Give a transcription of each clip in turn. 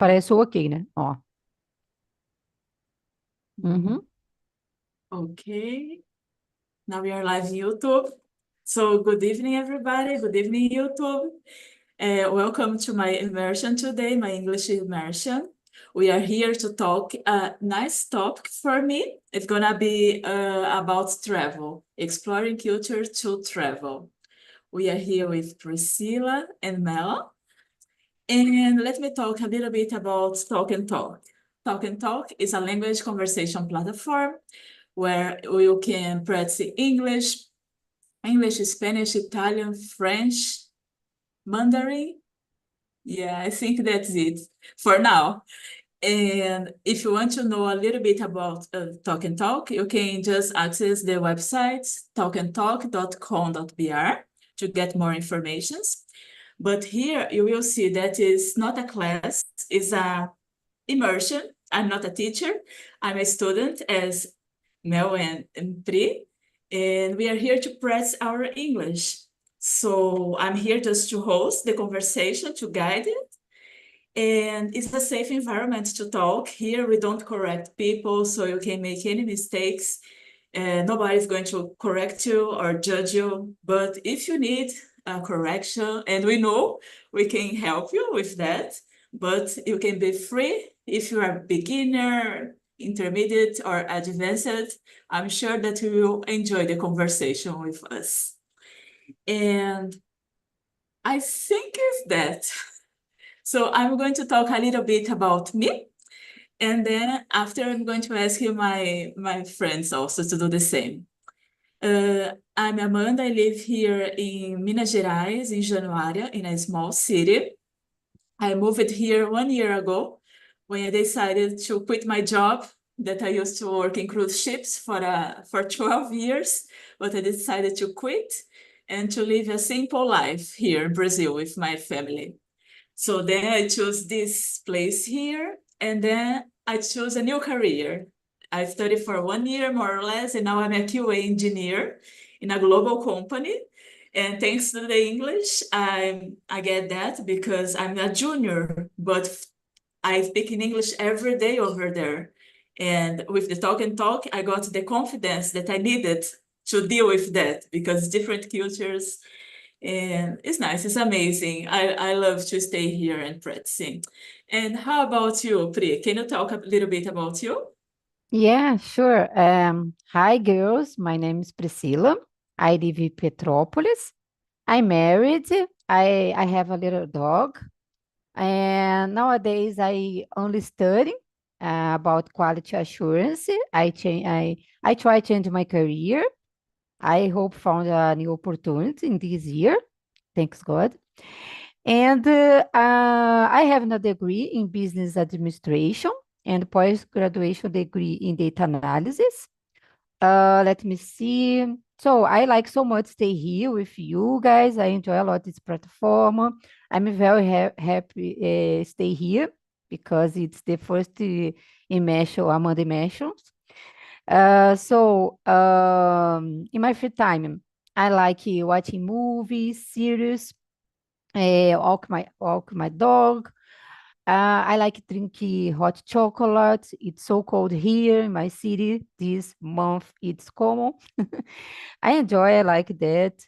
Parece o ok, né? Ó. Uhum. Okay, now we are live in YouTube. So good evening, everybody. Good evening, YouTube. Welcome to my immersion today, my English immersion. We are here to talk a nice topic for me. It's gonna be about travel, exploring culture to travel. We are here with Priscilla and Mel. And let me talk a little bit about Talk and Talk. Talk and Talk is a language conversation platform where you can practice English, Spanish, Italian, French, Mandarin. Yeah, I think that's it for now. And if you want to know a little bit about Talk and Talk, you can just access the website talkandtalk.com.br to get more informations. But here you will see that is not a class, it's a immersion. I'm not a teacher, I'm a student as Mel and Pri, and we are here to practice our English. So I'm here just to host the conversation, to guide it, and it's a safe environment to talk. Here we don't correct people, so you can make any mistakes. Nobody's going to correct you or judge you, but if you need a correction, and we know we can help you with that, but you can be free if you are beginner, intermediate, or advanced. I'm sure that you will enjoy the conversation with us. And I think it's that. So I'm going to talk a little bit about me, and then after I'm going to ask you my friends also to do the same. I'm Amanda. I live here in Minas Gerais, in Januária, in a small city. I moved here 1 year ago when I decided to quit my job that I used to work in cruise ships for 12 years, but I decided to quit and to live a simple life here in Brazil with my family. So then I chose this place here, and then I chose a new career. I studied for 1 year more or less, and now I'm a QA engineer in a global company. And thanks to the English, I get that because I'm a junior, but I speak in English every day over there. And with the Talk and Talk, I got the confidence that I needed to deal with that because different cultures, and it's nice, it's amazing. I love to stay here and practicing. And how about you, Pri? Can you talk a little bit about you? Yeah, sure. Hi, girls. My name is Priscilla. I live in Petrópolis. I'm married. I have a little dog. And nowadays I only study about quality assurance. I try to change my career. I hope found a new opportunity in this year. Thanks God. And I have a degree in business administration and post-graduation degree in data analysis. Let me see. So I like so much stay here with you guys. I enjoy a lot this platform. I'm very happy stay here because it's the first immersion among the immersions. In my free time, I like watching movies, series, walk my dog. I like drinking hot chocolate. It's so cold here in my city. This month it's common. I enjoy. I like that.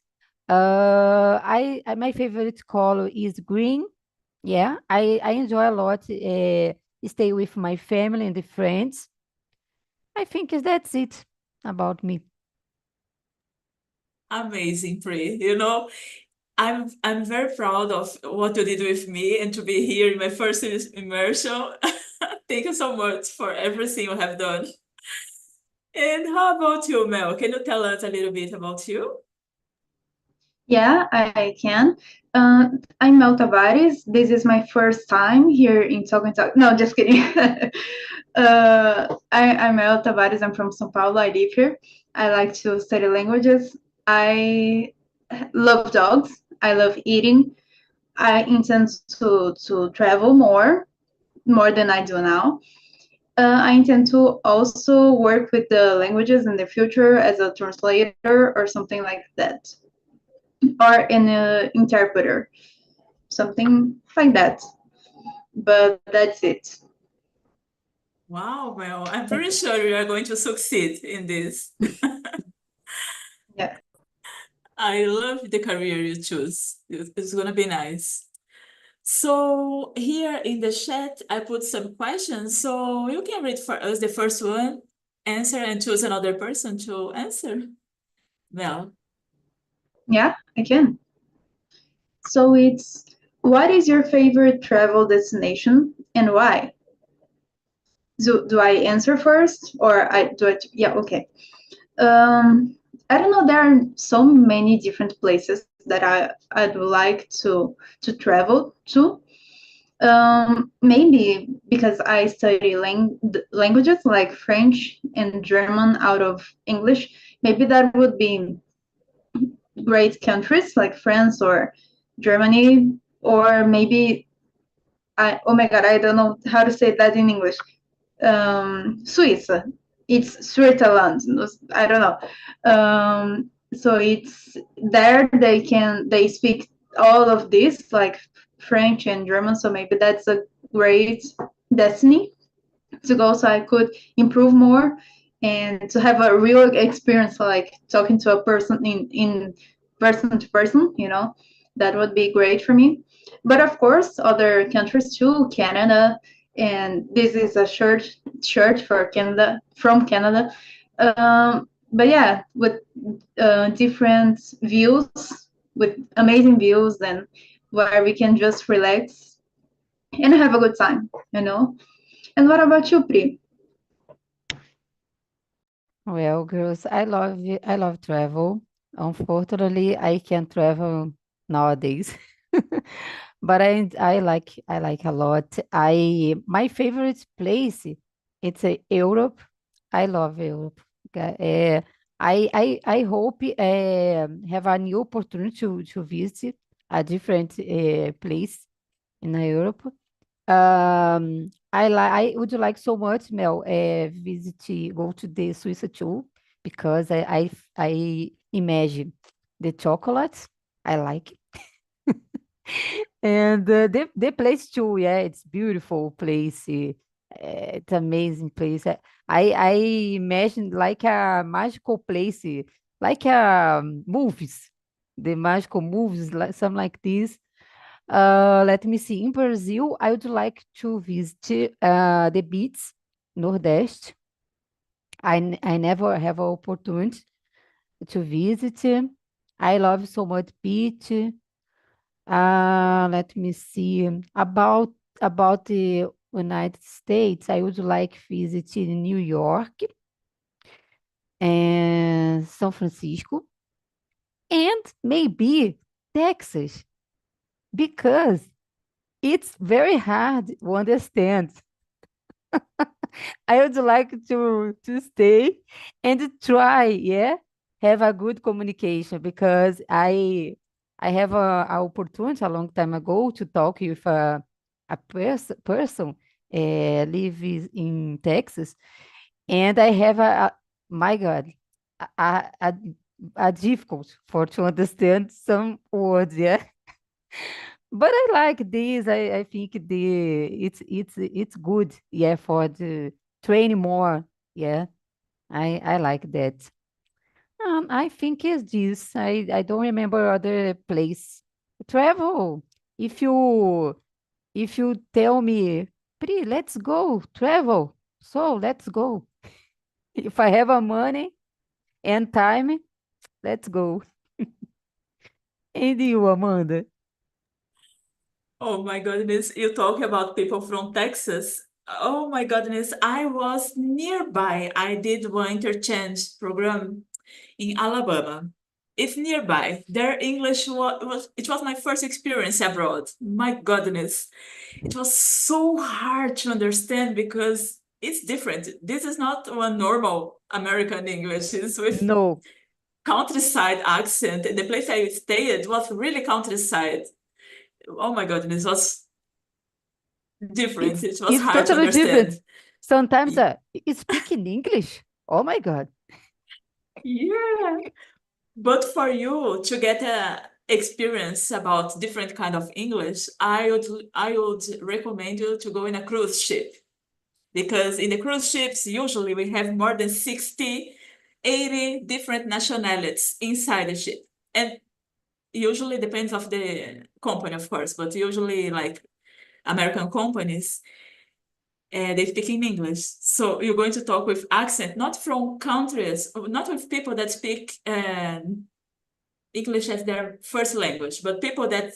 My favorite color is green. Yeah, I enjoy a lot. Stay with my family and the friends. I think that's it about me. Amazing, Pri. You know, I'm very proud of what you did with me and to be here in my first immersion. Thank you so much for everything you have done. And how about you, Mel? Can you tell us a little bit about you? Yeah, I can. I'm Mel Tavares. This is my first time here in Talk and Talk. No, just kidding. I'm Mel Tavares. I'm from São Paulo. I live here. I like to study languages. I love dogs. I love eating. I intend to travel more than I do now. I intend to also work with the languages in the future as a translator or something like that, or an interpreter, something like that. but that's it. Wow, well, I'm pretty sure you are going to succeed in this. Yeah. I love the career you choose. It's gonna be nice. So here in the chat, I put some questions. So you can read for us the first one, answer, and choose another person to answer. Well, Yeah, I can. So it's, what is your favorite travel destination and why? Do I answer first or I do it? Yeah, okay. Um, I don't know. There are so many different places that I'd like to travel to. Maybe because I study languages like French and German out of English. Maybe that would be great countries like France or Germany, or maybe oh my God, I don't know how to say that in English. Swiss. It's Switzerland. I don't know. So it's there they speak all of this like French and German. So maybe that's a great destiny to go, so I could improve more and to have a real experience, like talking to a person in person to person. That would be great for me. But of course, other countries too, Canada, and this is a shirt for Canada, from Canada. But yeah, with different views, with amazing views, and where we can just relax and have a good time. And what about you, Pri? Well, girls, I love travel. Unfortunately, I can't travel nowadays. But I like a lot. I My favorite place, it's Europe. I love Europe. I hope have a new opportunity to visit a different place in Europe. I would like so much, Mel, go to the Swiss too, because I imagine the chocolate. I like it. And the place too, yeah, it's beautiful place. It's amazing place. I imagine like a magical place, like movies, the magical movies, like something like this. Let me see. In Brazil, I would like to visit the beaches, Nordeste. I never have an opportunity to visit. I love so much beach. Let me see. About the United States, I would like visit New York and San Francisco and maybe Texas because it's very hard to understand. I would like to stay and try, yeah, have a good communication because I have a opportunity a long time ago to talk with a person lives in Texas, and I have my God, a, a, a a difficult for to understand some words, yeah. But I like this. I think it's good, yeah, for the training more. Yeah, I like that. I think it's this. I don't remember other place. Travel. If you if you tell me, Pri, let's go travel. So let's go. If I have a money and time, let's go. And you, Amanda? oh my goodness, you talk about people from Texas. Oh my goodness, I was nearby. I did one interchange program in Alabama. It's nearby. Their English was my first experience abroad. My goodness, it was so hard to understand because it's different. This is not one normal American English. It's with No, countryside accent. The place I stayed was really countryside. Oh my goodness, it was different. it's It was it's hard to totally understand. different. Sometimes it's speaking English. Oh my God. Yeah. But for you to get experience about different kind of English, I would recommend you to go in a cruise ship. Because in the cruise ships, usually we have more than 60, 80 different nationalities inside the ship. And usually depends of the company, of course, but usually like American companies, they speak in English. So you're going to talk with accent, not from countries, not with people that speak English as their first language, but people that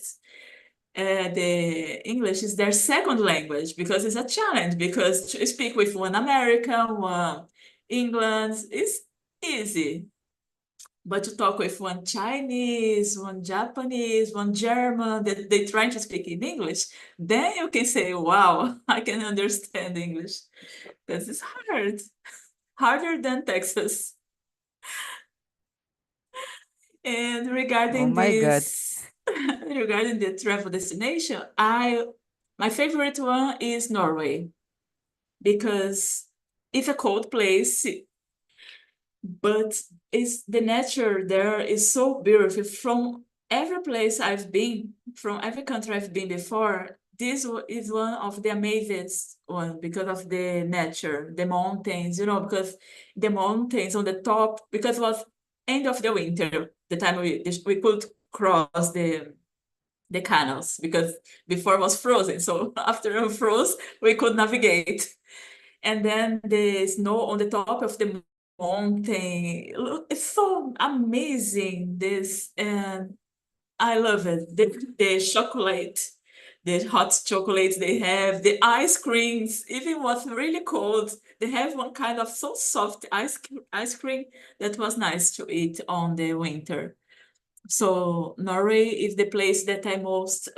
the English is their second language, because it's a challenge, because to speak with one American, one England is easy. But to talk with one Chinese, one Japanese, one German, that they trying to speak in English, then you can say, wow, I can understand English. Because it's hard, harder than Texas. And Oh regarding my God. this, regarding the travel destination, my favorite one is Norway, because it's a cold place, but it's the nature there is so beautiful. From every place I've been, from every country I've been before, this is one of the amazingest one, because of the nature, the mountains, because the mountains on the top, because it was end of the winter, the time we could cross the canals, because before it was frozen. So after it froze, we could navigate. And then the snow on the top of the mountain. Look, it's so amazing. This, and I love it. The chocolate, the hot chocolates they have, the ice creams, even was really cold. They have one kind of so soft ice cream that was nice to eat on the winter. So Norway is the place that I most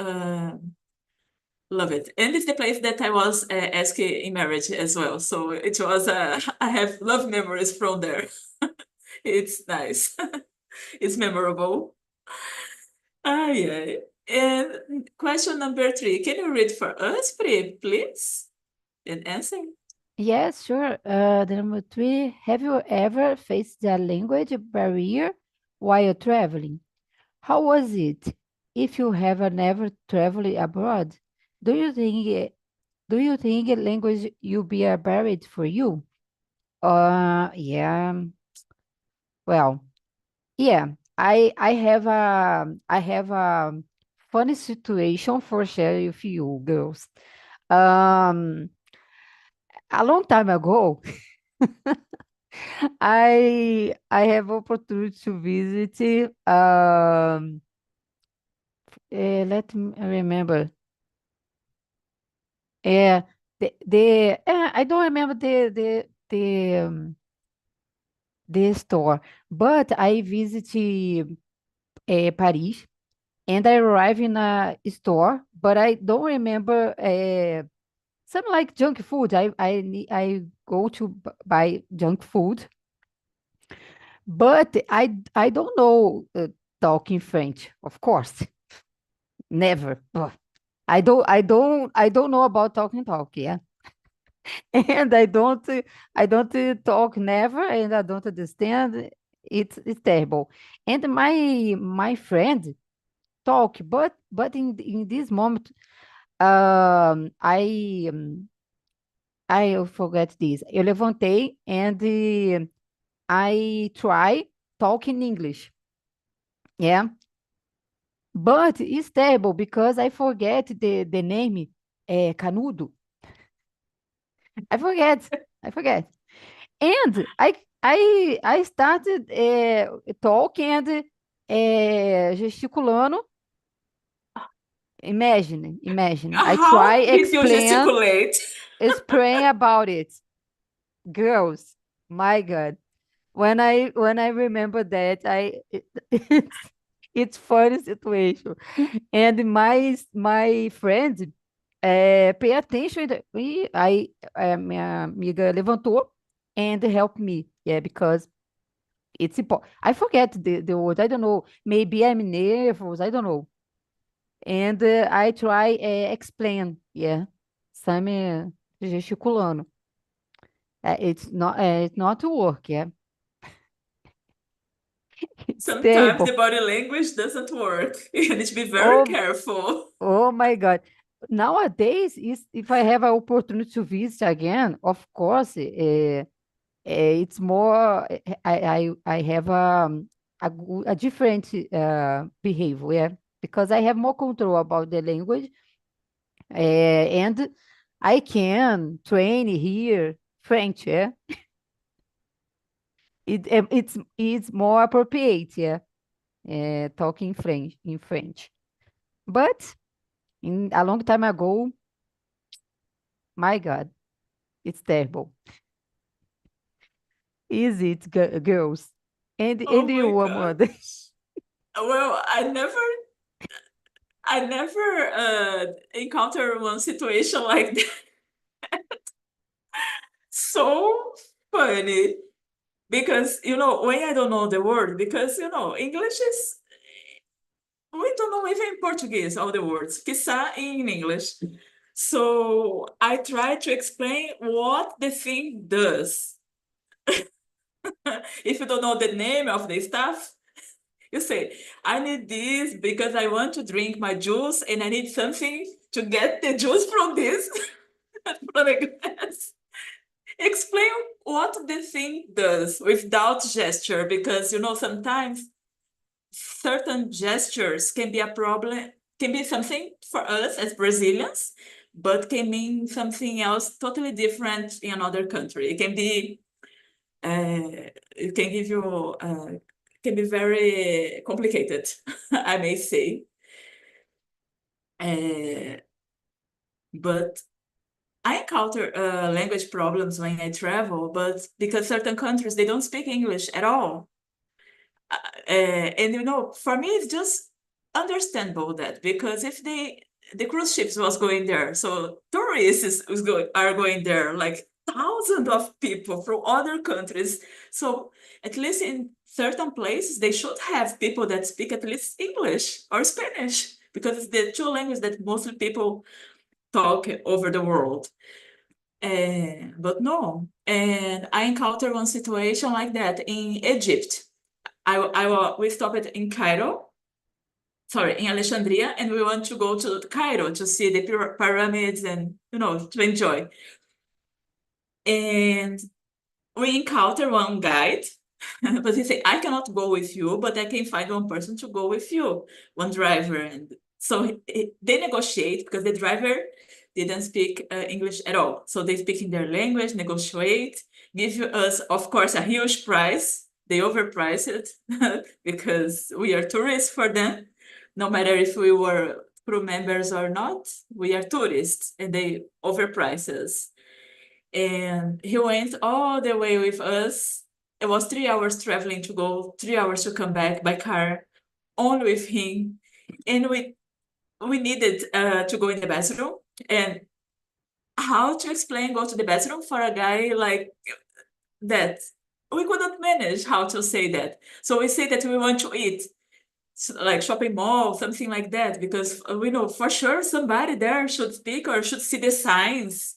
love it. And it's the place that I was asked in marriage as well. So it was, I have love memories from there. It's nice. It's memorable. Ah, yeah. And question number 3. Can you read for us, Pri, please? And answer. Yes, sure. The number 3, have you ever faced a language barrier while traveling? How was it? If you have never traveled abroad, do you think language will be a barrier for you? Yeah. Well, yeah. I have a funny situation for share with you girls. Um, a long time ago, I have opportunity to visit. Let me remember. Yeah, I don't remember the store, but I visited Paris, and I arrived in a store, but I don't remember some like junk food. I go to buy junk food, but I don't know talking French, of course, never. Ugh. I don't know about talk, yeah. And I don't talk never, and I don't understand. It's terrible. And my friend talk, but in this moment, I forget this. Eu levantei and I try talking English. Yeah, but it's terrible because I forget the name. Canudo. I forget. I forget. And I started talking and gesticulando. Imagine. I try How did you gesticulate? explain about it. Girls, my God. When I remember that, it's funny situation. And my friend pay attention. Minha amiga levantou and helped me. Yeah, because it's important. I forget the word. I don't know. Maybe I'm nervous. I don't know. And I try explain. Yeah, some gesticulando. It's not to work. Yeah. It's Sometimes the terrible. body language doesn't work. You need to be very Oh, careful. oh my God. Nowadays, if I have an opportunity to visit again, of course, it's more, I have a different behavior, yeah, because I have more control about the language, and I can train here French, yeah. It's more appropriate, yeah, talking French. But in a long time ago, my God, it's terrible. Is it, girls? And Oh my you, Amanda? gosh. Well, I never encountered one situation like that. So funny. Because, when I don't know the word, because, English is, we don't know even in Portuguese all the words, quiçá in English. So I try to explain what the thing does. If you don't know the name of the stuff, you say, I need this because I want to drink my juice and I need something to get the juice from this, from the glass. Explain what the thing does without gesture, because, sometimes certain gestures can be a problem, can be something for us as Brazilians, but can mean something else totally different in another country. It can be, it can give you, can be very complicated, I may say. But I encounter language problems when I travel, but because certain countries, they don't speak English at all. And for me, it's just understandable that, because if the cruise ships was going there, so tourists are going there, like thousands of people from other countries. So at least in certain places, they should have people that speak at least English or Spanish, because it's the two languages that mostly people talk over the world. But no, and I encountered one situation like that in Egypt. We stopped in Cairo, sorry, in Alexandria, and we want to go to Cairo to see the pyramids and, to enjoy. And we encounter one guide, but he said, I cannot go with you, but I can find one person to go with you, one driver. And so they negotiate, because the driver didn't speak English at all. So they speak in their language, negotiate, give us, of course, a huge price. They overprice it because we are tourists for them. No matter if we were crew members or not, we are tourists, and they overprice us. And he went all the way with us. It was 3 hours traveling to go, 3 hours to come back by car, only with him. And we needed to go in the bathroom. And how to explain go to the bathroom for a guy like that? We couldn't manage how to say that. So we say that we want to eat, like shopping mall, something like that, because we know for sure somebody there should speak or should see the signs.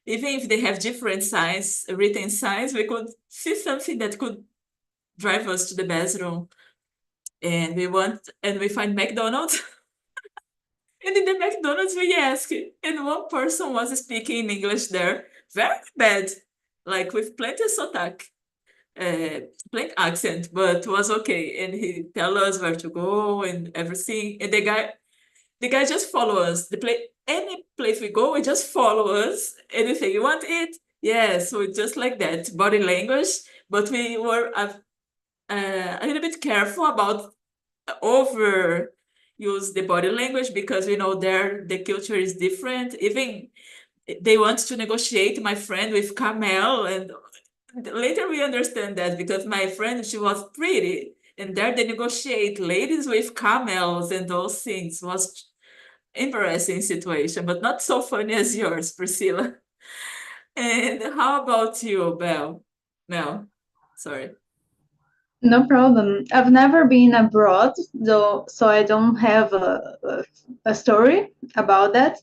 Even if they have different signs, written signs, we could see something that could drive us to the bathroom. And we find McDonald's. And in the McDonald's we ask, and one person was speaking in English there, very bad, like with plenty of sotaque, plenty accent, but was okay. And he tell us where to go and everything. And the guy just follow us. Any place we go, he just follow us. Anything you want to eat? Yes, so it's just like that, body language. But we were a little bit careful about overuse the body language, because there the culture is different. Even they want to negotiate my friend with camel, and later we understand that, because my friend, she was pretty, and there they negotiate ladies with camels and those things. Was embarrassing situation, but not so funny as yours, Priscilla. And how about you, Mel? Sorry. No problem. I've never been abroad, though, so I don't have a story about that.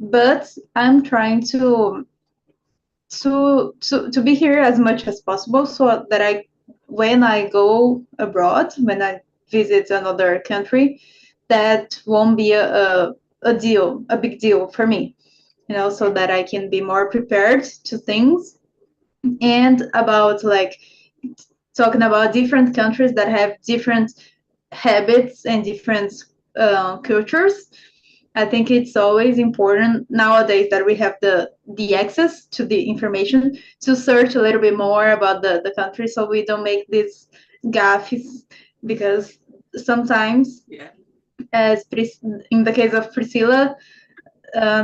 But I'm trying to be here as much as possible, so that I when I go abroad, when I visit another country, that won't be a big deal for me, so that I can be more prepared to things. And about like talking about different countries that have different habits and different cultures. I think it's always important nowadays that we have the access to the information to search a little bit more about the country, so we don't make these gaffes, because sometimes, Yeah. as in the case of Priscilla,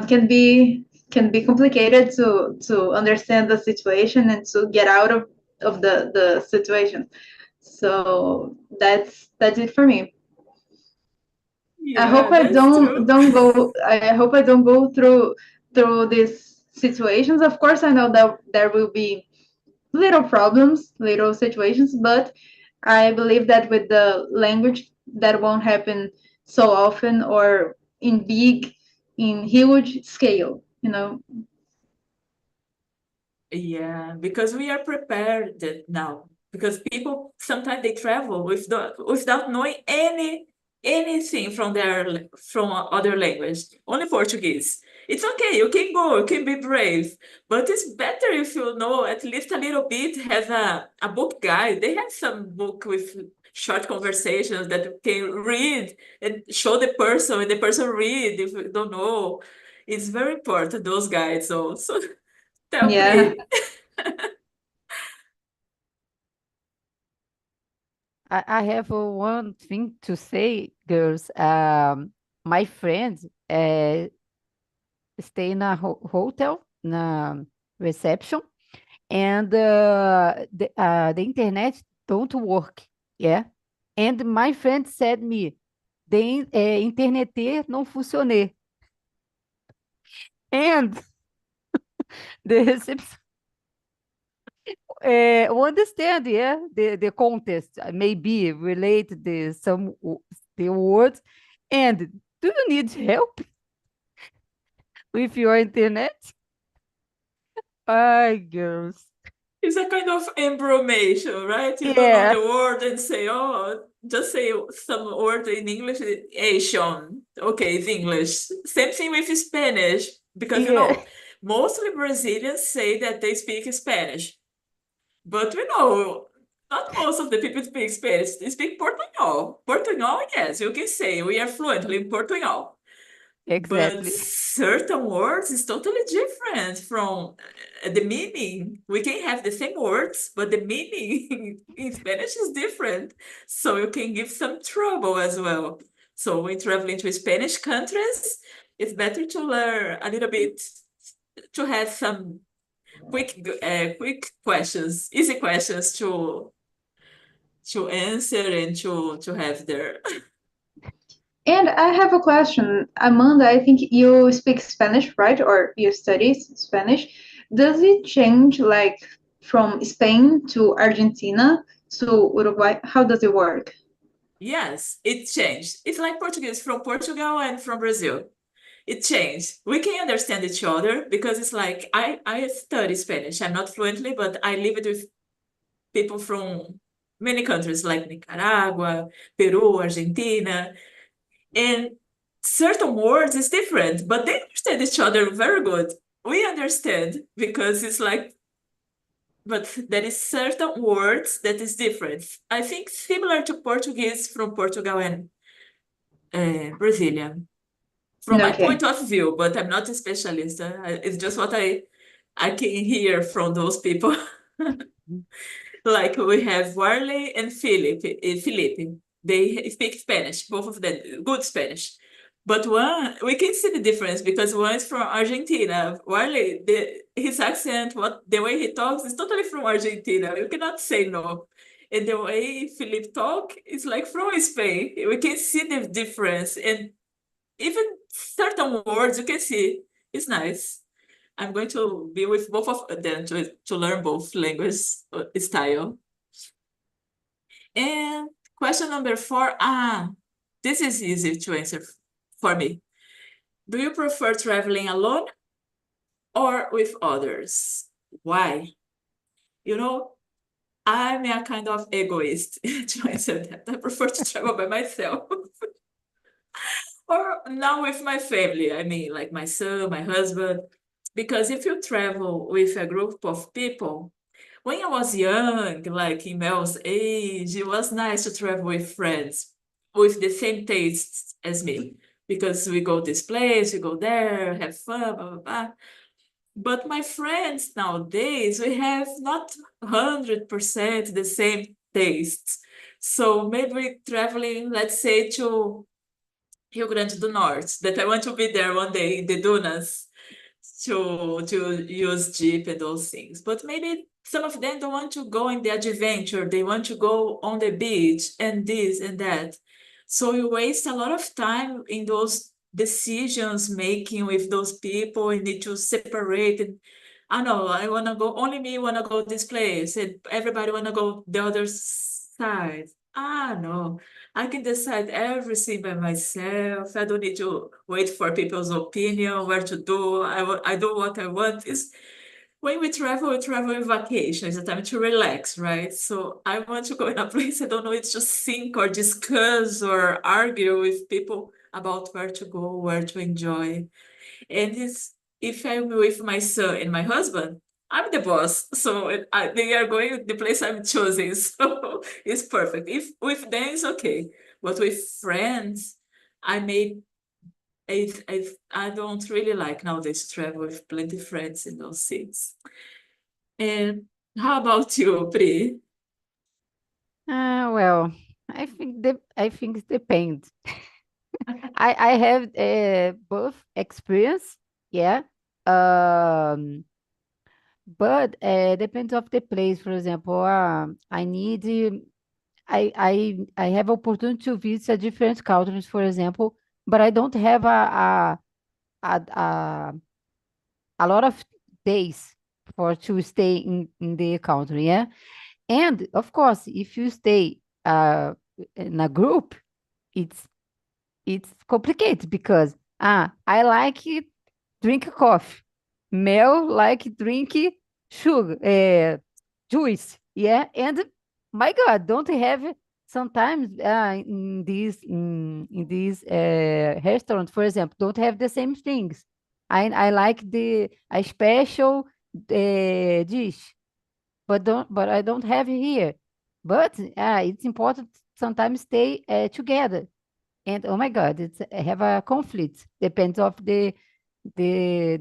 can be complicated to understand the situation and to get out of the situation. So that's it for me. I hope Yeah, I that's true. don't go. I hope I don't go through these situations. Of course, I know that there will be little problems, little situations, but I believe that with the language, that won't happen so often or in huge scale. Yeah, because we are prepared now. Because people sometimes they travel without knowing anything from other language, only Portuguese. It's okay, you can go, you can be brave, but it's better if you know at least a little bit. Has a book guide. They have some book with short conversations that you can read and show the person, and the person read if you don't know. It's very important, those guides also. Tell Yeah. Pri. I have one thing to say, girls. My friend stay in a hotel, na reception, and the internet don't work. Yeah. And my friend said me, internet não funcionei. And the reception understand, yeah, the context maybe relate the words. And do you need help with your internet? Hi, girls. It's a kind of embromation, right? You don't know Yeah, the word and say, oh, just say some word in English. Asian. Okay, it's English. Same thing with Spanish, because yeah, mostly Brazilians say that they speak Spanish. But we know not most of the people speak Spanish. They speak Portuñol. Portuñol, yes, you can say we are fluently in Portuñol. But exactly. certain words is totally different from the meaning. We can have the same words, but the meaning in Spanish is different. So you can give some trouble as well. So when traveling to Spanish countries, it's better to learn a little bit, to have some quick questions, easy questions to answer and to have there. And I have a question, Amanda. I think you speak Spanish, right? Or you study Spanish. Does it change like from Spain to Argentina to Uruguay? How does it work? Yes, it changed. It's like Portuguese from Portugal and from Brazil. It changed. We can understand each other because it's like I study Spanish. I'm not fluently, but I lived with people from many countries like Nicaragua, Peru, Argentina, and certain words is different, but they understand each other very good. We understand because it's like, but there is certain words that is different. I think similar to Portuguese from Portugal and Brazilian, from my Okay. point of view, but I'm not a specialist. It's just what I can hear from those people. Like we have Warley and Felipe. They speak Spanish, both of them, good Spanish. But one, we can see the difference because one is from Argentina. Warley, his accent, the way he talks is totally from Argentina. You cannot say no. And the way Philip talk is like from Spain. We can see the difference. And even certain words you can see. It's nice. I'm going to be with both of them to learn both language style. And question number 4, this is easy to answer for me. Do you prefer traveling alone or with others? Why? You know, I'm a kind of egoist to answer that. I prefer to travel by myself. Or now with my family, I mean, like my son, my husband. Because if you travel with a group of people, when I was young, like in Mel's age, it was nice to travel with friends with the same tastes as me. Because we go this place, we go there, have fun, blah, blah, blah. But my friends nowadays, we have not 100% the same tastes. So maybe we're traveling, let's say, to Rio Grande do Norte, that I want to be there one day in the dunas to use Jeep and those things. But maybe some of them don't want to go in the adventure. They want to go on the beach and this and that. So you waste a lot of time in those decisions making with those people. You need to separate. And I know I want to go. Only me want to go this place, and everybody want to go the other side. Ah, no. I can decide everything by myself. I don't need to wait for people's opinion, where to do. I do what I want. Is when we travel in vacation. It's a time to relax, right? So I want to go in a place I don't know. It's just think or discuss or argue with people about where to go, where to enjoy. And it's, if I'm with my son and my husband, I'm the boss. So they are going the place I'm choosing. So it's perfect. If with them, it's okay. But with friends, I may, I don't really like nowadays to travel with plenty of friends in those seats. And how about you, Pri? Well, I think it depends. I have both experience, yeah. Um, but depends of the place. For example, I need I have opportunity to visit different countries, for example, but I don't have a, a, a lot of days for to stay in the country, yeah. And of course, if you stay in a group, it's it's complicated because I like it, drink coffee. Mel like drink sugar, juice. Yeah, and my God, don't have sometimes in these restaurants, for example, don't have the same things. I like the a special dish, but I don't have it here. But it's important sometimes stay together. And oh my God, it's have a conflict. Depends of the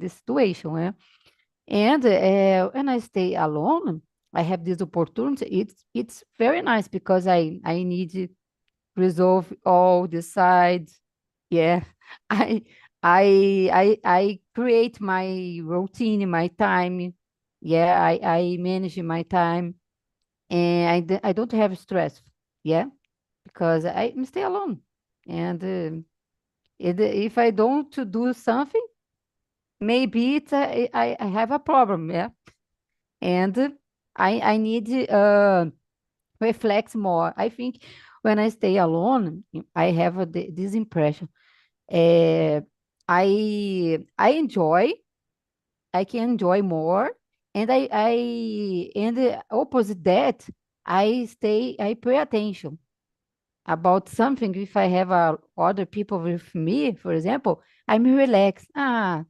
situation. And when I stay alone, I have this opportunity. It's very nice because I need to resolve all the sides. Yeah, I I create my routine, my time. Yeah, I manage my time, and I don't have stress. Yeah, because I stay alone, and if I don't to do something, maybe I have a problem. Yeah, and I need reflect more. I think when I stay alone, I have this impression. Uh, I enjoy. I can enjoy more, and and the opposite that I pay attention about something. If I have other people with me, for example, I'm relaxed. Yeah,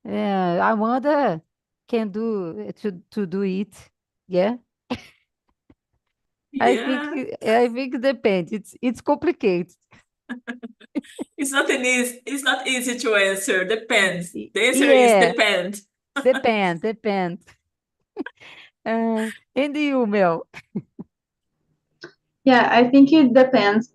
I wonder can do to do it. Yeah, Yeah, I think it depends. It's complicated. it's not easy to answer. Depends. The answer is Yeah, depend. depend. And you, Mel? Yeah, I think it depends.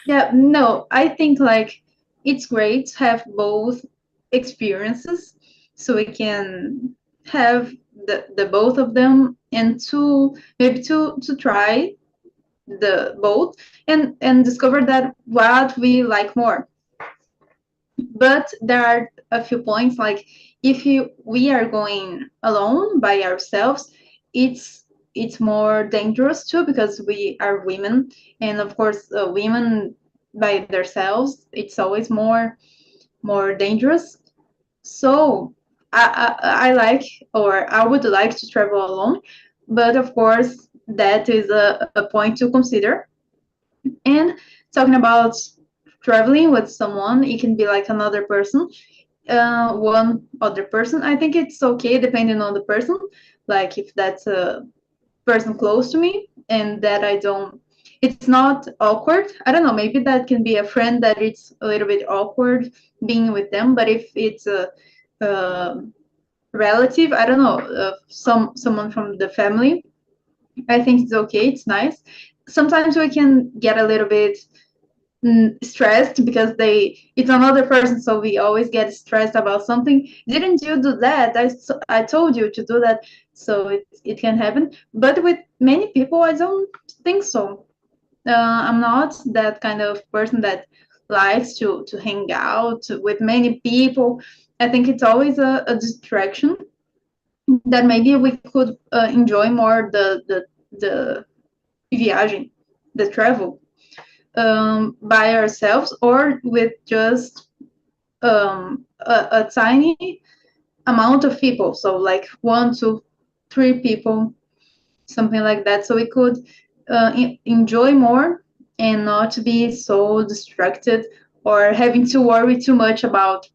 Yeah, no, I think like it's great to have both experiences so we can have the both of them and to maybe to try the both and discover that what we like more. But there are a few points like if we are going alone by ourselves, it's more dangerous too because we are women, and of course women by themselves it's always more dangerous. So I like, or I would like to travel alone, but of course that is a point to consider. And talking about traveling with someone, it can be like another person, one other person. I think it's okay depending on the person. Like if that's a person close to me and that I don't, it's not awkward. I don't know, maybe that can be a friend that it's a little bit awkward being with them. But if it's a relative, I don't know, someone from the family, I think it's okay, it's nice. Sometimes we can get a little bit stressed because it's another person, so we always get stressed about something. Didn't you do that? I told you to do that. So it can happen, but with many people I don't think so. I'm not that kind of person that likes to hang out with many people. I think it's always a distraction that maybe we could enjoy more the viagem, the travel, by ourselves or with just a tiny amount of people. So like 1, 2, 3 people, something like that. So we could enjoy more and not be so distracted or having to worry too much about,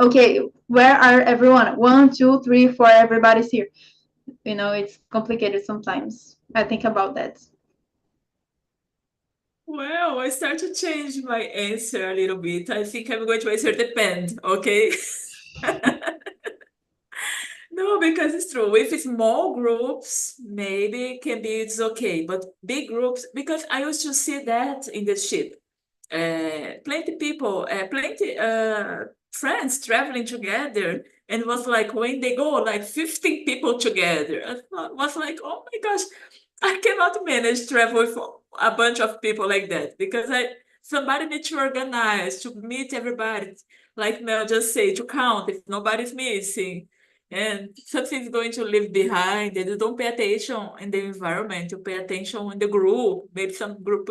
okay, where are everyone? 1, 2, 3, 4, everybody's here. It's complicated sometimes. I think about that. Well, I start to change my answer a little bit. I think I'm going to answer depend, okay? No, because it's true. With small groups, maybe can be it's okay, but big groups, because I used to see that in the ship. Plenty people, plenty friends traveling together, and was like when they go like 15 people together, was like, oh my gosh, I cannot manage travel with a bunch of people like that because somebody need to organize to meet everybody. Like Mel just say, to count if nobody's missing. And something's going to leave behind, and you don't pay attention in the environment, you pay attention in the group, maybe some group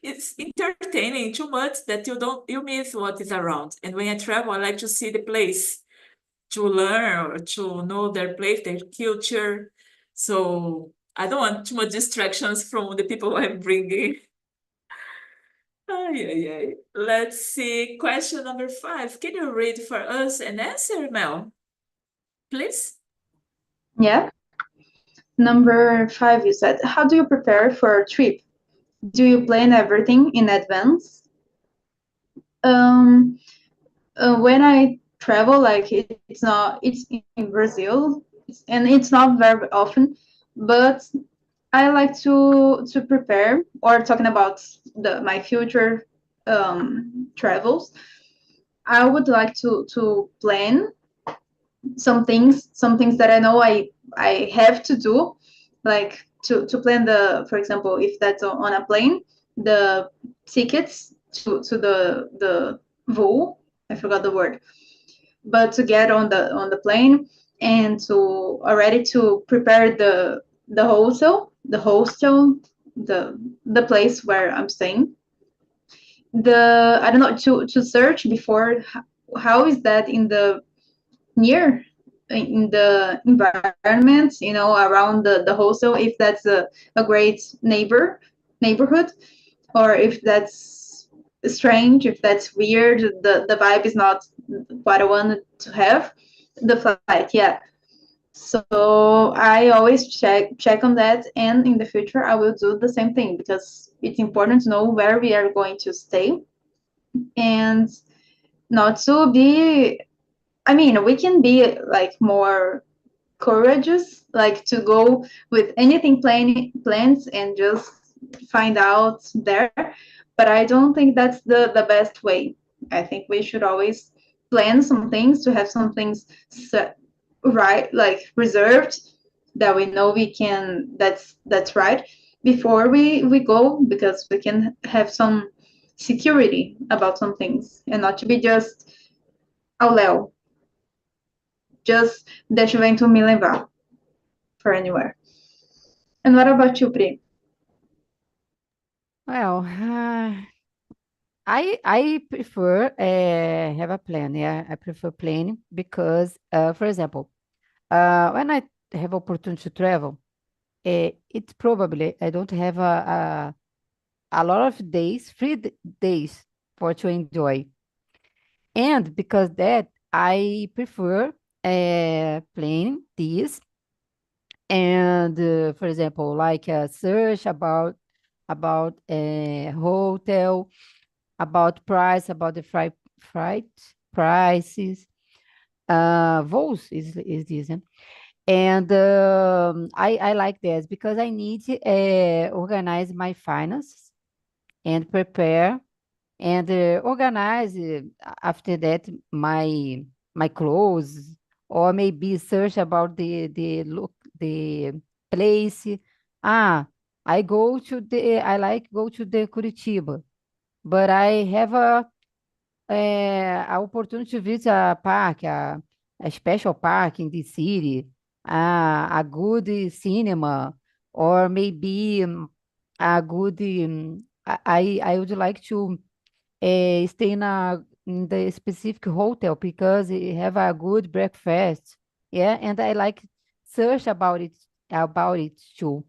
it's entertaining too much that you miss what is around. And when I travel, I like to see the place, to learn or to know their place, their culture. So I don't want too much distractions from the people I'm bringing. Ay, ay, ay. Let's see. Question number 5. Can you read for us and answer, Mel? Please. Yeah. Number 5, you said, how do you prepare for a trip? Do you plan everything in advance? Um, when I travel, like it's in Brazil, and it's not very often, but I like to prepare, or talking about my future travels. I would like to plan some things that I know I have to do, like to plan for example, if that's on a plane, the tickets to the voo, I forgot the word, but to get on the plane, and to already to prepare the hostel, the place where I'm staying. I don't know, to search before how is that near in the environment, around the hostel, if that's a great neighborhood, or if that's strange, if that's weird, the vibe is not what I wanted to have. The flight, yeah. So I always check on that, and in the future I will do the same thing, because it's important to know where we are going to stay, and not to be, I mean, we can be like more courageous, like to go with anything plans and just find out there. But I don't think that's the best way. I think we should always plan some things, to have some things set, right, like reserved, that we know we can, that's right, before we go, because we can have some security about some things, and not to be just ao Léo, just deixa o vento me levar for anywhere. And what about you, Pri? Well, I prefer have a plan. Yeah, I prefer planning because, for example, when I have opportunity to travel, it's probably I don't have a lot of days, days for to enjoy. And because that, I prefer planning this. And for example, like search about a hotel, about price, about the flight prices. Vols is this, eh? And I like this because I need to organize my finances and prepare and organize after that my clothes, or maybe search about the look, the place. Ah, I like go to the Curitiba, but I have a opportunity to visit a park, a special park in the city, a good cinema, or maybe a good. I would like to stay in the specific hotel because it have a good breakfast. Yeah, and I like search about it too.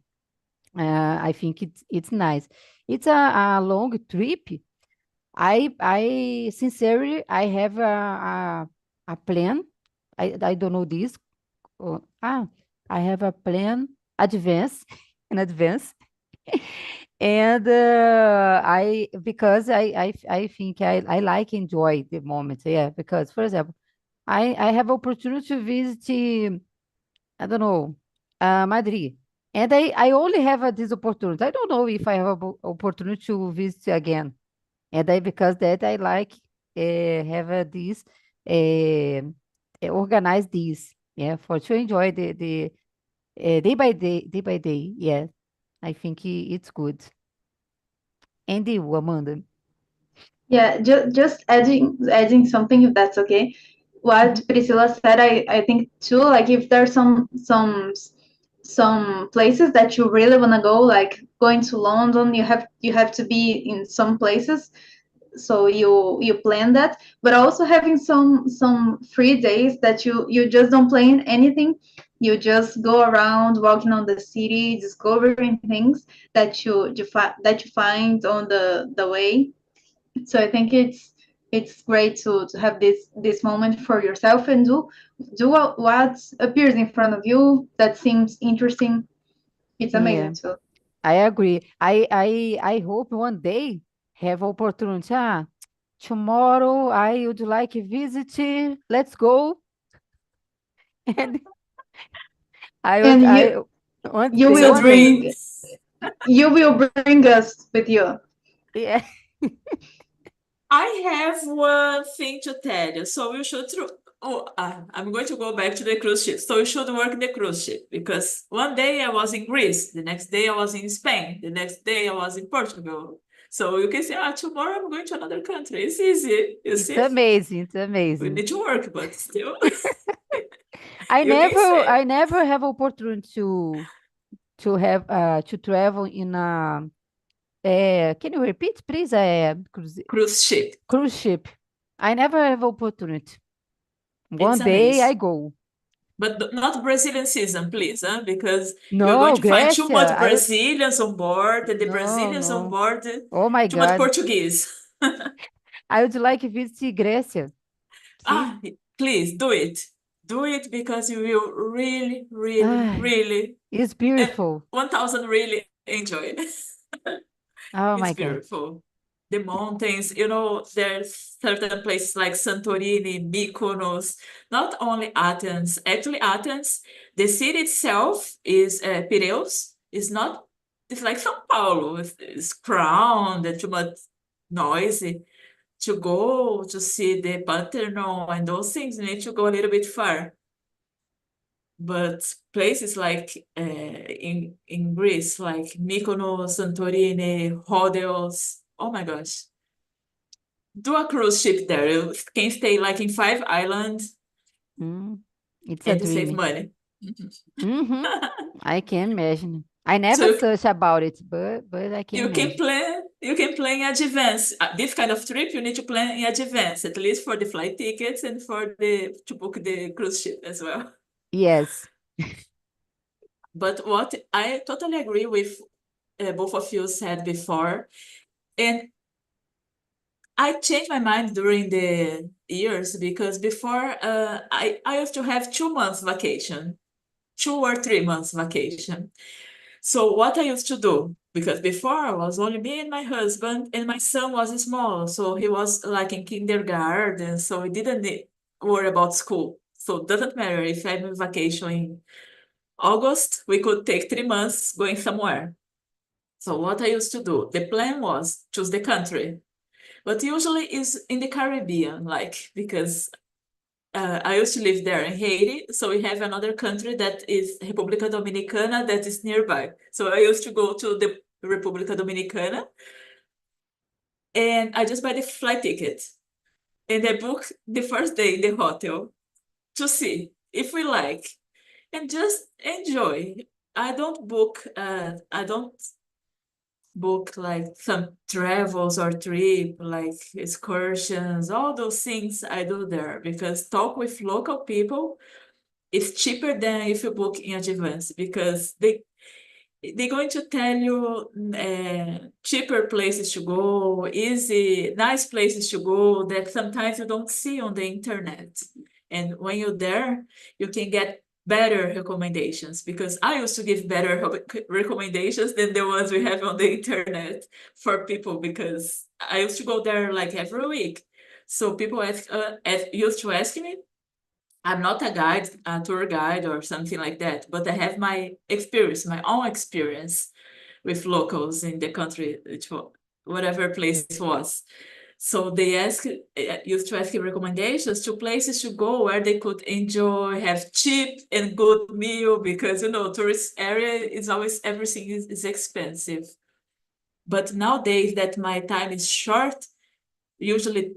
I think it's nice. It's a long trip. I sincerely I have a plan. I don't know this. I have a plan advance in advance. And I because I think I like enjoy the moment. Yeah, because for example, I have opportunity to visit I don't know Madrid, and I only have this opportunity. I don't know if I have a opportunity to visit again. And I because that I like have this organize this, yeah, for to enjoy the day by day. Yeah, I think it's good. And you, Amanda? Yeah, just adding something, if that's okay. What Mhm. Priscilla said, I think too. Like if there's some places that you really wanna go, like going to London, you have to be in some places, so you plan that. But also having some free days that you just don't plan anything. You just go around walking on the city, discovering things that you find on the way. So I think it's great to have this moment for yourself and do what appears in front of you that seems interesting. It's Yeah, amazing too. I agree. I hope one day have opportunity. Tomorrow I would like visit. Let's go. And And I one you day It's a will one day. dream. bring you will bring us with you. Yeah. I have one thing to tell you. So you should I'm going to go back to the cruise ship. So you should work the cruise ship because one day I was in Greece, the next day I was in Spain, the next day I was in Portugal. So you can say, tomorrow I'm going to another country. It's easy. You It's see? amazing. It's We amazing. need to work, but still, you can I say never have opportunity to have to travel in a can you repeat please cruise ship. cruise ship. I never have opportunity. It's One day I amazing. go. But not Brazilian season, please, huh? Because you're going No, to find too much Grécia. I Brazilians on board, and the no Brazilians on no. board, Oh my too much God. Portuguese. I would like to visit Grécia. See? Ah, please do it. Do it because you will really, really, Ah, really, it's and beautiful. 1000 really enjoy it. Oh It's my God. beautiful. The mountains, there's certain places like Santorini, Mykonos, not only Athens. Actually, Athens, the city itself is Piraeus. It's like São Paulo. It's crowded and too much noisy. To go to see the Parthenon and those things, you need to go a little bit far. But places like in Greece, like Mykonos, Santorini, Rhodes, oh my gosh, do a cruise ship there. You can stay like in 5 islands Mm, it's a and save dream. money. I can imagine. I So never search about it, but I can you can imagine. plan, You can plan in advance. This kind of trip, you need to plan in advance, at least for the flight tickets and to book the cruise ship as well. Yes. But what I totally agree with both of you said before, and I changed my mind during the years because before I used to have 2 months vacation, 2 or 3 months vacation. So what I used to do, because before I was only me and my husband, and my son was small, so he was like in kindergarten, so he didn't worry about school. So it doesn't matter if I'm on vacation in August, we could take 3 months going somewhere. So what I used to do, the plan was choose the country, but usually is in the Caribbean, like because I used to live there in Haiti, so we have another country that is República Dominicana that is nearby. So I used to go to the República Dominicana, and I just buy the flight ticket, and I book the first day in the hotel to see if we like, and just enjoy. I don't book like some travels or trip, like excursions, all those things I do there because talk with local people is cheaper than if you book in advance because they're going to tell you cheaper places to go, easy, nice places to go that sometimes you don't see on the internet. And when you're there, you can get better recommendations because I used to give better recommendations than the ones we have on the internet for people because I used to go there like every week. So people used to ask me, I'm not a guide, a tour guide or something like that, but I have my experience, my own experience with locals in the country, whatever place it was. So they used to ask recommendations to places to go where they could enjoy, have cheap and good meal because tourist area is always everything is expensive. But nowadays that my time is short, usually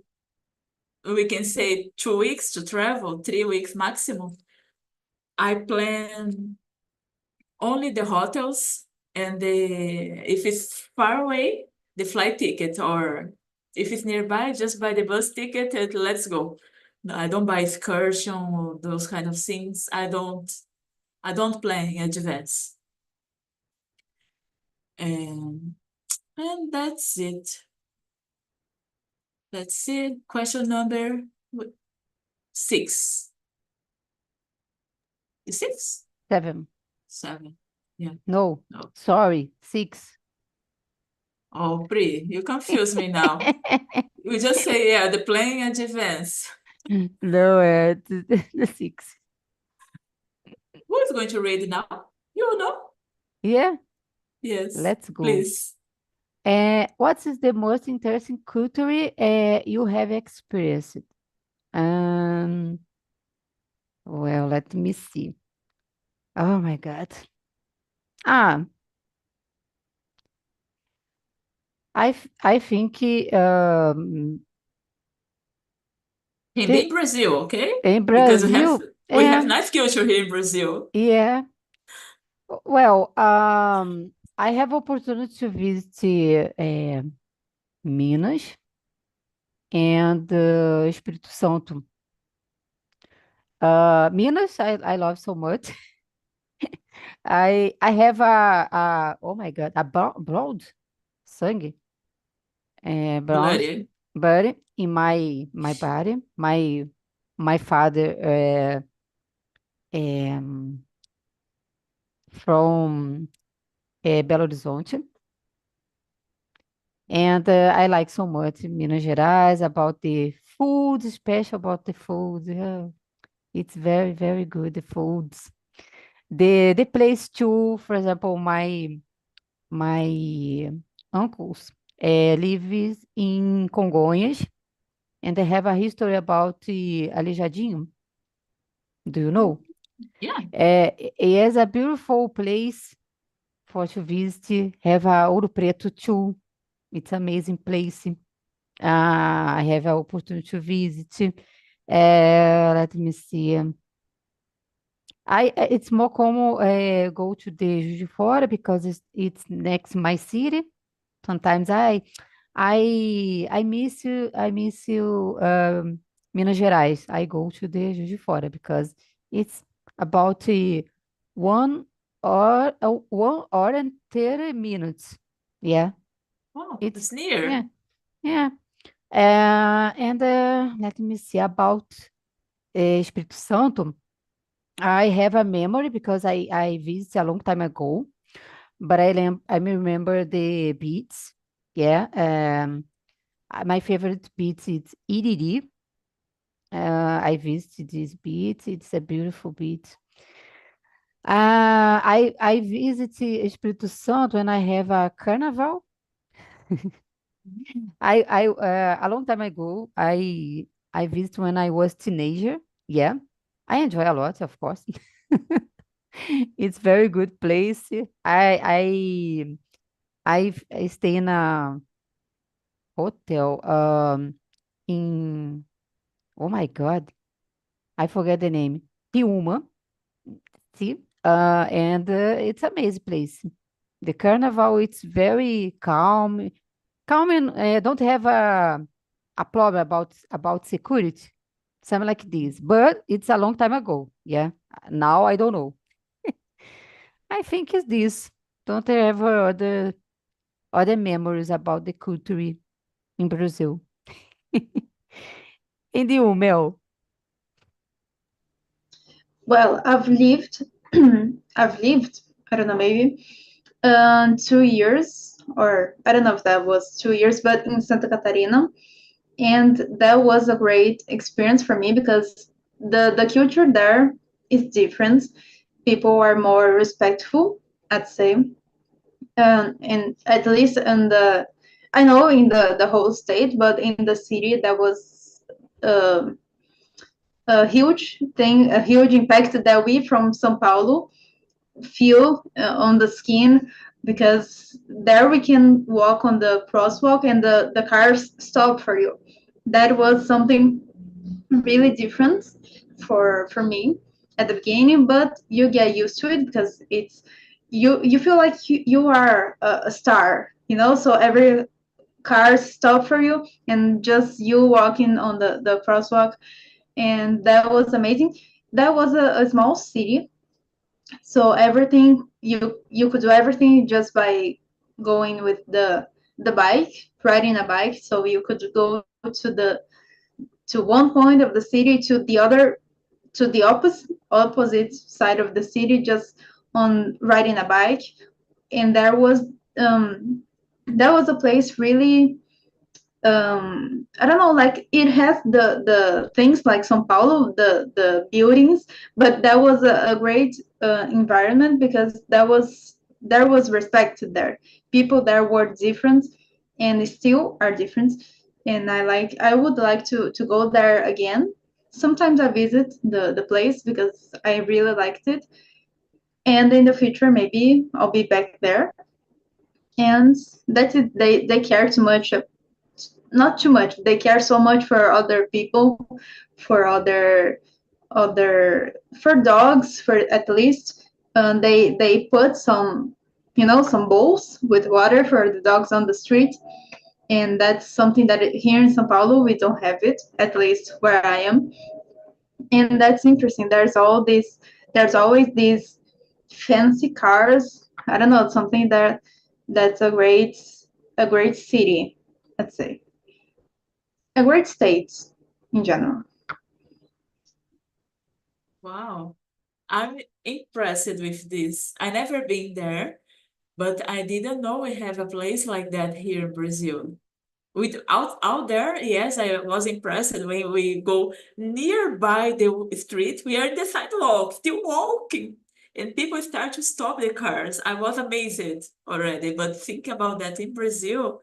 we can say 2 weeks to travel, 3 weeks maximum. I plan only the hotels and if it's far away, the flight ticket, or if it's nearby, just buy the bus ticket and let's go. No, I don't buy excursion or those kind of things. I don't plan in advance. And that's it. That's it. Question number 6. Is 6? 7. 7. Yeah. No, No. sorry, 6. Oh, Pri, you confuse me now. We just say, yeah, the playing in advance. No, the 6. Who is going to read now? You know? Yeah, Yes. let's go. Please. What is the most interesting culture you have experienced? Well, let me see. Oh my God. I think Can be in Brazil, okay? in Because Brazil, we have nice culture here in Brazil. yeah. Well, I have opportunity to visit Minas and Espírito Santo. Minas, I love so much. I have oh my God, a blood sangue, bronze Bloody. blood in my body. My father from Belo Horizonte. And I like so much Minas Gerais about the food, special about the food. Yeah. It's very, very good, the foods. The place too, for example, my uncles lives in Congonhas, and they have a history about the Aleijadinho. Do you know? Yeah. It is a beautiful place for to visit. Have a Ouro Preto too. It's amazing place. I have an opportunity to visit. Let me see. It's more common go to the Juiz de Fora because it's next my city. Sometimes I miss you, Minas Gerais. I go to the Juiz de Fora because it's about 1 hour and 30 minutes. Yeah, Oh, it's it's near. yeah, yeah. And let me see about Espírito Santo. I have a memory because I visited a long time ago, but I remember the beats. Yeah. My favorite beach is Iriri. I visited this beach. It's a beautiful beach. I visited Espírito Santo when I have a carnival. A long time ago, I visited when I was teenager. Yeah, I enjoy a lot, of course. It's very good place. I stay in a hotel in, oh my God, I forget the name. Piuma, see? And it's amazing place. The carnival, it's very calm. Calm and don't have a problem about security. Something like this. But it's a long time ago. Yeah. Now I don't know. I think it's this. Don't have other memories about the culture in Brazil. In the Mel. Well, I've lived, I don't know, maybe 2 years, or I don't know if that was 2 years, but in Santa Catarina. And that was a great experience for me because the culture there is different. People are more respectful, I'd say. And at least in I know in the whole state, but in the city, that was um a huge thing, a huge impact that we from São Paulo feel on the skin, because there we can walk on the crosswalk and the cars stop for you. That was something really different for me at the beginning, but you get used to it because it's you feel like you are a star, so every car stop for you and just you walking on the crosswalk. And that was amazing. That was a small city, so everything you could do everything just by going with the bike, riding a bike. So you could go to one point of the city to the other, to the opposite side of the city, just on riding a bike. And um that was a place really, I don't know, like it has the things like São Paulo, the buildings, but that was a great environment because there was respect there. People there were different and still are different, and I would like to go there again. Sometimes I visit the place because I really liked it, and in the future maybe I'll be back there. And that's it. They care too much, not too much. They care so much for other people, for other for dogs, for at least. They put some, some bowls with water for the dogs on the street, and that's something that here in São Paulo we don't have it, at least where I am. And that's interesting. There's always these fancy cars. I don't know, something that's a great city, let's say. A great state in general. Wow. I'm impressed with this. I never been there, but I didn't know we have a place like that here in Brazil. Out there, yes, I was impressed when we go nearby the street. We are in the sidewalk, still walking, and people start to stop the cars. I was amazed already, but think about that in Brazil.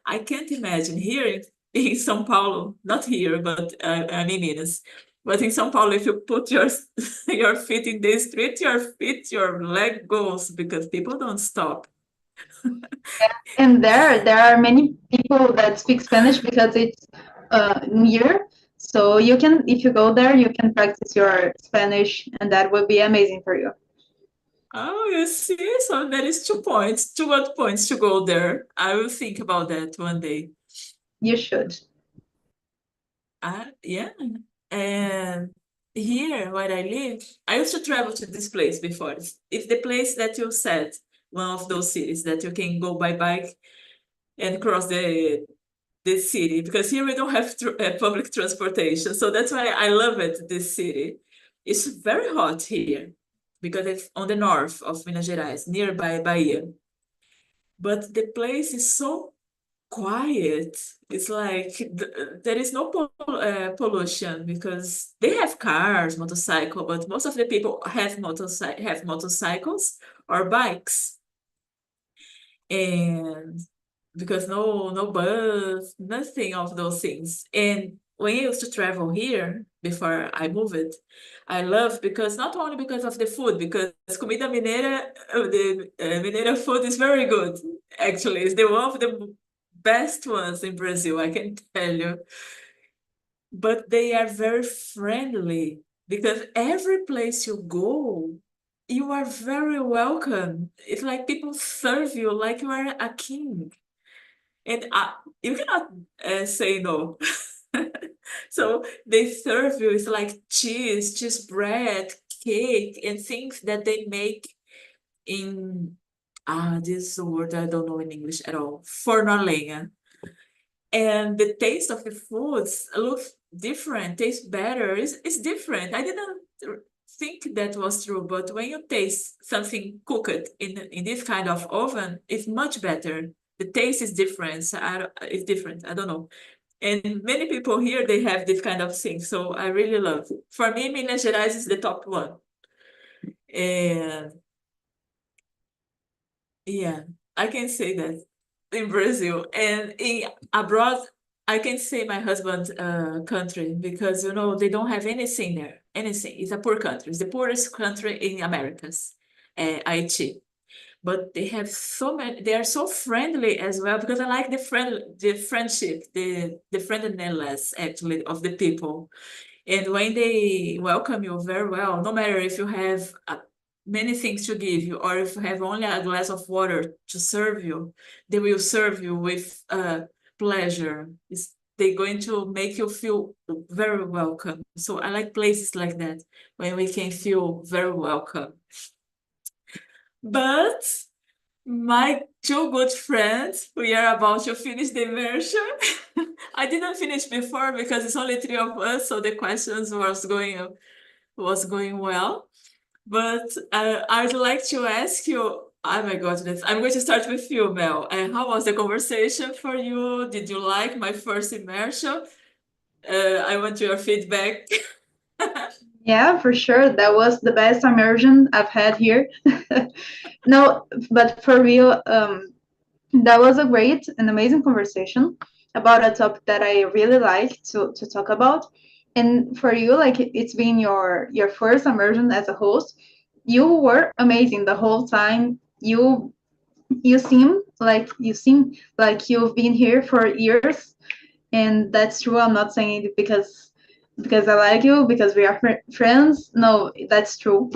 I can't imagine here in São Paulo, not here, but I'm in Minas. But in São Paulo, if you put your your feet in the street, your leg goes because people don't stop. And there are many people that speak Spanish because it's near. So you can, if you go there, you can practice your Spanish, and that would be amazing for you. Oh, you see, so there is 2 points, 2 good points to go there. I will think about that one day. You should. Yeah. And here where I live, I used to travel to this place before. It's the place that you said, one of those cities that you can go by bike and cross the city, because here we don't have public transportation. So that's why I love it, this city. It's very hot here because it's on the north of Minas Gerais, nearby Bahia. But the place is so quiet. It's like there is no pollution because they have cars, motorcycle, but most of the people have motorcycles or bikes, and because no bus, nothing of those things. And when I used to travel here before I moved, I love because not only because of the food, because comida mineira, the mineira food is very good. Actually, it's the one of the best ones in Brazil, I can tell you. But they are very friendly because every place you go, you are very welcome. It's like people serve you like you are a king, and you cannot say no. So they serve you, it's like cheese bread, cake, and things that they make in this word I don't know in English at all. Forno a lenha. And the taste of the foods looks different, tastes better. It's different. I didn't think that was true, but when you taste something cooked in this kind of oven, it's much better. The taste is different. It's different. I don't know. And many people here, they have this kind of thing. So I really love. For me, Minas Gerais is the top one. And yeah, I can say that in Brazil and in abroad. I can say my husband's country because they don't have anything there. Anything. It's a poor country. It's the poorest country in Americas, Haiti. But they have so many. They are so friendly as well because I like the friendship, the friendliness actually of the people. And when they welcome you very well, no matter if you have many things to give you or if you have only a glass of water to serve you, they will serve you with pleasure. They're going to make you feel very welcome. So I like places like that when we can feel very welcome. But my 2 good friends, we are about to finish the immersion. I didn't finish before because it's only 3 of us, so the questions was going well. But I'd like to ask you, oh my goodness, I'm going to start with you, Mel. How was the conversation for you? Did you like my first immersion? I want your feedback. Yeah, for sure. That was the best immersion I've had here. No, but for real, that was a great and amazing conversation about a topic that I really like to talk about. And for you, like it's been your first immersion as a host. You were amazing the whole time. You seem like you've been here for years, and that's true. I'm not saying it because I like you, because we are friends. No, that's true.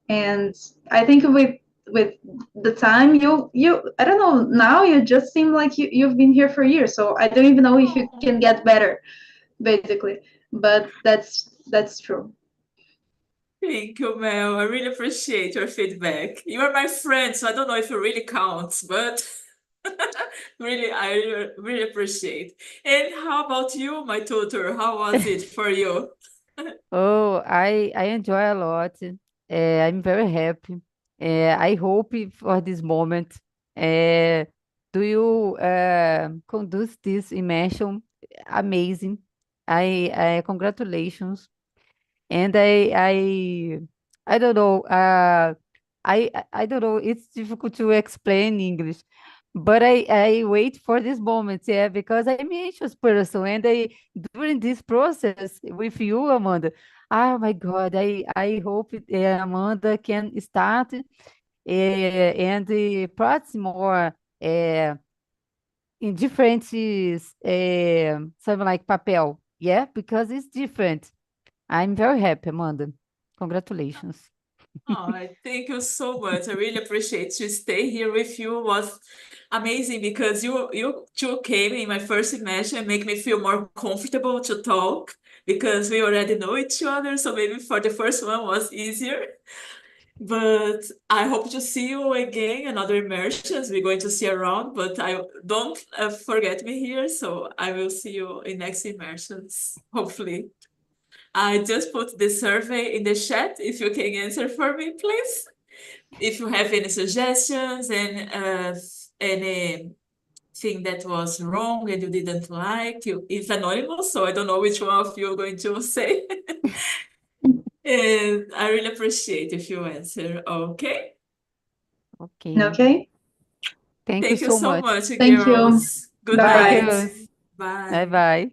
And I think with the time, you I don't know, now you just seem like you've been here for years, so I don't even know if you can get better, basically. But that's true. Thank you, Mel. I really appreciate your feedback. You are my friend, so I don't know if it really counts, but really, I really appreciate. And how about you, my tutor? How was it for you? Oh, I enjoy a lot. I'm very happy. I hope for this moment. Uh, do you conduce this immersion? Amazing. I congratulations. And I don't know. I don't know. It's difficult to explain English, but I wait for this moment, yeah, because I'm anxious person, and I during this process with you, Amanda. Oh my God, I hope Amanda can start and practice more in different something like papel, yeah, because it's different. I'm very happy, Amanda. Congratulations. Oh, thank you so much. I really appreciate to stay here with you. It was amazing because you two came in my first semester and make me feel more comfortable to talk because we already know each other. So maybe for the first one was easier. But I hope to see you again, another immersions we're going to see around, but I don't forget me here, so I will see you in next immersions, hopefully. I just put the survey in the chat if you can answer for me, please. If you have any suggestions and anything that was wrong and you didn't like, it's anonymous, so I don't know which one of you are going to say. And I really appreciate if you answer, okay? Okay. Okay. Thank you Thank you so so much. much, Thank you. girls. Good Bye, Bye. night. girls. Bye. Bye bye.